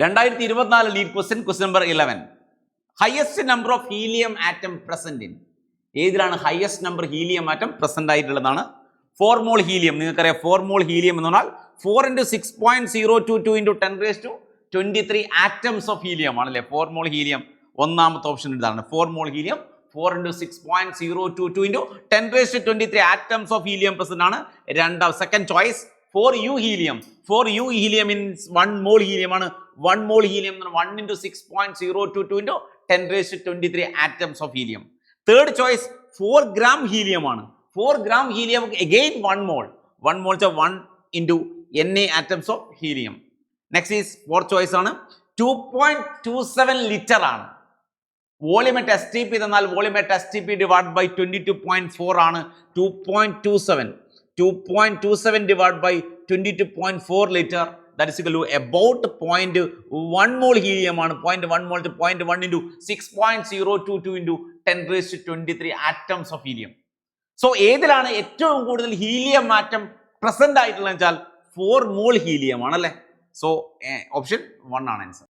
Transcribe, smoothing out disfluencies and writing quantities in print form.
2024 lead question number 11. Highest number of helium atom present in. ഏതിലാണ് highest number helium atom present ആയിട്ടുള്ളതാണ്? 4 mole helium. നിങ്ങൾക്കറിയാം 4 mole helium എന്ന് പറഞ്ഞാൽ 4 × 6.022 × 10⁻23 atoms of helium ആണല്ലേ. 4 mole helium ഒന്നാമത്തെ option ഇതാണ്. 4 mole helium 4 × 6.022 × 10⁻23 atoms of helium present ആണ്. Second choice 4U helium. 4U helium means 1 mole helium ആണ്. 1 mole helium 1 × 6.022 × 10⁻23 atoms of helium. Third choice 4 gram helium ആണ്. 4 gram helium again 1 mole. 1 mole 1 into Na atoms of helium. Next is fourth choice ആണ് 2.27 litre ആണ്. Volume at STP എന്നാൽ volume at STP divide by 22.4 ആണ് 2.27. 2.27 divide by 22.4 litre. That is equal to about 0.1 mole helium ആണ്. 0.1 mole 0.1 into 6.022 into 10⁻23 atoms of helium. So ഏതിലാണ് ഏറ്റവും കൂടുതൽ helium atom present ആയിട്ടുള്ളത് വെച്ചാൽ 4 മോൾ ഹീലിയം ആണല്ലേ. സോ ഓപ്ഷൻ 1 ആണ് ആൻസർ.